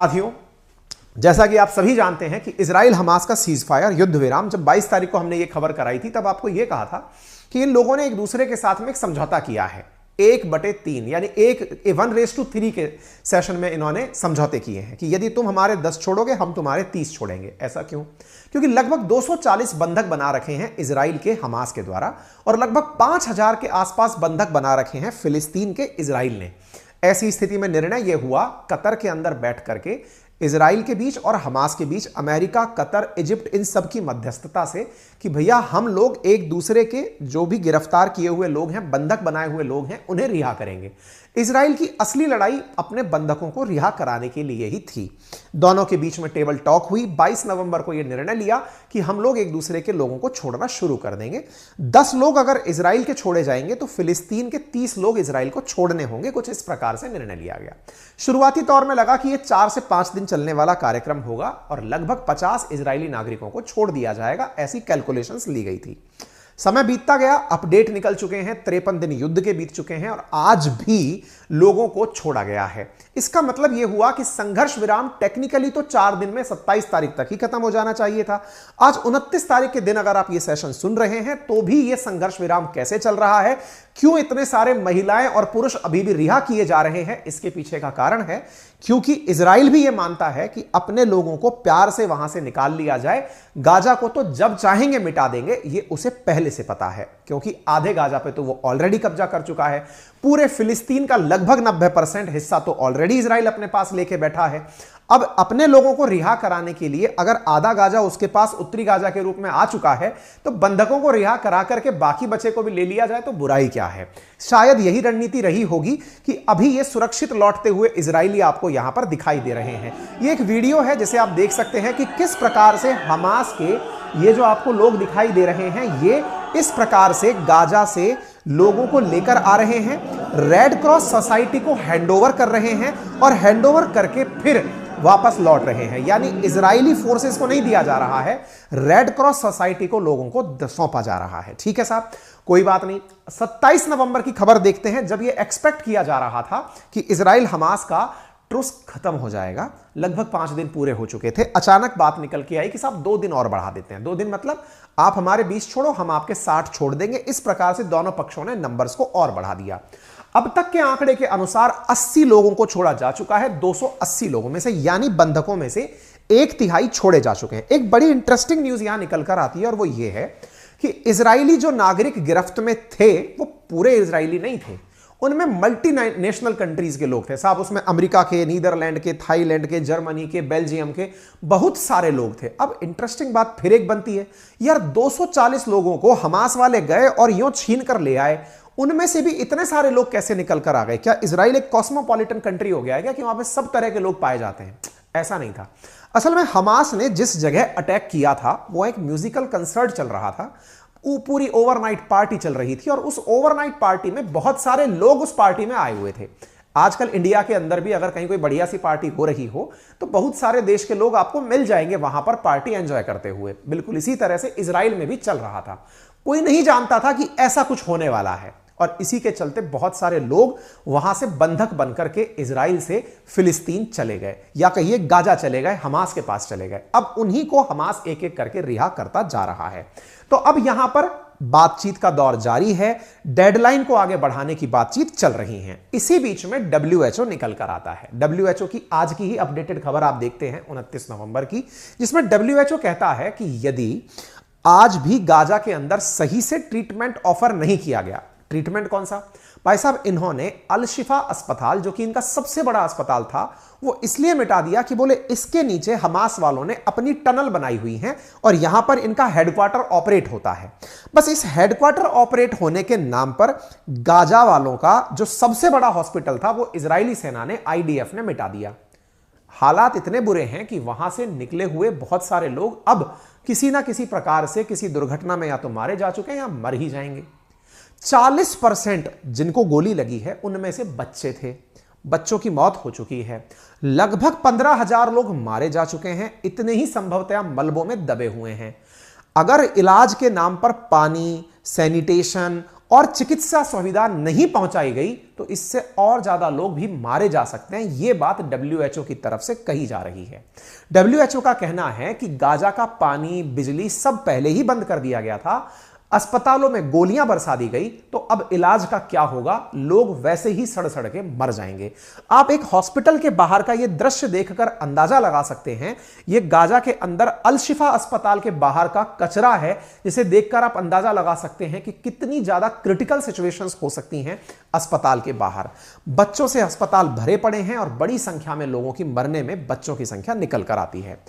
साथियों, जैसा कि आप सभी जानते हैं कि इजराइल हमास का सीज फायर युद्ध विराम जब 22 तारीख को हमने ये खबर कराई थी, तब आपको यह कहा था कि इन लोगों ने एक दूसरे के साथ में एक समझौता किया है। 1/3 यानी 1:3 के सेशन में इन्होंने समझौते किए हैं कि यदि तुम हमारे 10 छोड़ोगे हम तुम्हारे 30 छोड़ेंगे। ऐसा क्यों? क्योंकि लगभग 240 बंधक बना रखे हैं इजराइल के हमास के द्वारा और लगभग 5000 के आसपास बंधक बना रखे हैं फिलिस्तीन के इजराइल ने। ऐसी स्थिति में निर्णय यह हुआ कतर के अंदर बैठ करके इजराइल के बीच और हमास के बीच, अमेरिका, कतर, इजिप्ट, इन सब की मध्यस्थता से कि भैया हम लोग एक दूसरे के जो भी गिरफ्तार किए हुए लोग हैं, बंधक बनाए हुए लोग हैं, उन्हें रिहा करेंगे। इजराइल की असली लड़ाई अपने बंधकों को रिहा कराने के लिए ही थी। दोनों के बीच में टेबल टॉक हुई। 22 नवंबर को यह निर्णय लिया कि हम लोग एक दूसरे के लोगों को छोड़ना शुरू कर देंगे। 10 लोग अगर इजराइल के छोड़े जाएंगे तो फिलिस्तीन के 30 लोग इजराइल को छोड़ने होंगे। कुछ इस प्रकार से निर्णय लिया गया। शुरुआती तौर में लगा कि यह 4 से 5 दिन चलने वाला कार्यक्रम होगा और लगभग 50 इजरायली नागरिकों को छोड़ दिया जाएगा, ऐसी कैलकुलेशंस ली गई थी। समय बीतता गया, अपडेट निकल चुके हैं, 53 दिन युद्ध के बीत चुके हैं और आज भी लोगों को छोड़ा गया है। इसका मतलब यह हुआ कि संघर्ष विराम टेक्निकली तो 4 दिन में 27 तारीख तक ही खत्म हो जाना चाहिए था। आज 29 तारीख के दिन अगर आप यह सेशन सुन रहे हैं तो भी यह संघर्ष विराम कैसे चल रहा है, क्यों इतने सारे महिलाएं और पुरुष अभी भी रिहा किए जा रहे हैं, इसके पीछे का कारण है क्योंकि इजराइल भी यह मानता है कि अपने लोगों को प्यार से वहां से निकाल लिया जाए। गाजा को तो जब चाहेंगे मिटा देंगे, यह उसे पहले से पता है क्योंकि आधे गाजा पे तो वो ऑलरेडी कब्जा कर चुका है। पूरे फिलिस्तीन का लगभग 90% हिस्सा तो ऑलरेडी इजराइल अपने पास लेके बैठा है। अब अपने लोगों को रिहा कराने के लिए अगर आधा गाजा उसके पास उत्तरी गाजा के रूप में आ चुका है तो बंधकों को रिहा करा करके बाकी बचे को भी ले लिया जाए तो बुराई क्या है। शायद यही रणनीति रही होगी कि अभी ये सुरक्षित लौटते हुए इजरायली आपको यहां पर दिखाई दे रहे हैं। ये एक वीडियो है जिसे आप देख सकते हैं कि किस प्रकार से हमास के ये जो आपको लोग दिखाई दे रहे हैं, ये इस प्रकार से गाजा से लोगों को लेकर आ रहे हैं, रेड क्रॉस सोसाइटी को हैंडओवर कर रहे हैं और हैंडओवर करके फिर वापस लौट रहे हैं। यानी इजरायली फोर्सेस को नहीं दिया जा रहा है, रेड क्रॉस सोसाइटी को लोगों को सौंपा जा रहा है। ठीक है साहब, कोई बात नहीं। 27 नवंबर की खबर देखते हैं, जब यह एक्सपेक्ट किया जा रहा था कि इजराइल हमास का ट्रुस खत्म हो जाएगा। लगभग 5 दिन पूरे हो चुके थे। अचानक बात निकल के आई कि साहब 2 दिन और बढ़ा देते हैं। 2 दिन मतलब आप हमारे 20 छोड़ो, हम आपके 60 छोड़ देंगे। इस प्रकार से दोनों पक्षों ने नंबर्स को और बढ़ा दिया। अब तक के आंकड़े के अनुसार 80 लोगों को छोड़ा जा चुका है 280 लोगों में से, यानी बंधकों में से 1/3 छोड़े जा चुके हैं। एक बड़ी इंटरेस्टिंग न्यूज यहां निकल कर आती है और वो ये है कि इजरायली जो नागरिक गिरफ्त में थे वो पूरे इजरायली नहीं थे, उनमें मल्टी नेशनल कंट्रीज के लोग थे साहब। उसमें अमेरिका के, नीदरलैंड के, थाईलैंड के, जर्मनी के, बेल्जियम के बहुत सारे लोग थे। अब इंटरेस्टिंग बात फिर एक बनती है, यार 240 लोगों को हमास वाले गए और यूं छीन कर ले आए, उनमें से भी इतने सारे लोग कैसे निकल कर आ गए? क्या इजराइल एक कॉस्मोपॉलिटन कंट्री हो गया है क्या कि वहां पे सब तरह के लोग पाए जाते हैं? ऐसा नहीं था। असल में हमास ने जिस जगह अटैक किया था वो एक म्यूजिकल कंसर्ट चल रहा था, पूरी ओवरनाइट पार्टी चल रही थी और उस ओवरनाइट पार्टी में बहुत सारे लोग उस पार्टी में आए हुए थे। आजकल इंडिया के अंदर भी अगर कहीं कोई बढ़िया सी पार्टी हो रही हो तो बहुत सारे देश के लोग आपको मिल जाएंगे वहां पर पार्टी एंजॉय करते हुए। बिल्कुल इसी तरह से इजराइल में भी चल रहा था। कोई नहीं जानता था कि ऐसा कुछ होने वाला है और इसी के चलते बहुत सारे लोग वहां से बंधक बनकर के इजराइल से फिलिस्तीन चले गए, या कहिए गाजा चले गए, हमास के पास चले गए। अब उन्हीं को हमास एक एक करके रिहा करता जा रहा है। तो अब यहां पर बातचीत का दौर जारी है, डेडलाइन को आगे बढ़ाने की बातचीत चल रही है। इसी बीच में WHO निकल कर आता है। WHO की आज की ही अपडेटेड खबर आप देखते हैं 29 नवंबर की, जिसमें WHO कहता है कि यदि आज भी गाजा के अंदर सही से ट्रीटमेंट ऑफर नहीं किया गया, ट्रीटमेंट कौन सा भाई साहब, इन्होंने अल शिफा अस्पताल जो कि इनका सबसे बड़ा अस्पताल था वो इसलिए मिटा दिया कि बोले इसके नीचे हमास वालों ने अपनी टनल बनाई हुई है और यहां पर इनका हेडक्वार्टर ऑपरेट होता है। बस इस हेडक्वार्टर ऑपरेट होने के नाम पर गाजा वालों का जो सबसे बड़ा हॉस्पिटल था वो इजरायली सेना ने, IDF ने मिटा दिया। हालात इतने बुरे हैं कि वहां से निकले हुए बहुत सारे लोग अब किसी ना किसी प्रकार से किसी दुर्घटना में या तो मारे जा चुके हैं या मर ही जाएंगे। 40% जिनको गोली लगी है उनमें से बच्चे थे, बच्चों की मौत हो चुकी है। लगभग 15,000 लोग मारे जा चुके हैं, इतने ही संभवतया मलबों में दबे हुए हैं। अगर इलाज के नाम पर पानी, सैनिटेशन और चिकित्सा सुविधा नहीं पहुंचाई गई तो इससे और ज्यादा लोग भी मारे जा सकते हैं। यह बात डब्ल्यूएचओ की तरफ से कही जा रही है। डब्ल्यूएचओ का कहना है कि गाजा का पानी, बिजली सब पहले ही बंद कर दिया गया था, अस्पतालों में गोलियां बरसा दी गई, तो अब इलाज का क्या होगा? लोग वैसे ही सड़ सड़ के मर जाएंगे। आप एक हॉस्पिटल के बाहर का यह दृश्य देखकर अंदाजा लगा सकते हैं। यह गाजा के अंदर अल शिफा अस्पताल के बाहर का कचरा है, जिसे देखकर आप अंदाजा लगा सकते हैं कि कितनी ज्यादा क्रिटिकल सिचुएशंस हो सकती हैं अस्पताल के बाहर। बच्चों से अस्पताल भरे पड़े हैं और बड़ी संख्या में लोगों की मरने में बच्चों की संख्या निकल कर आती है।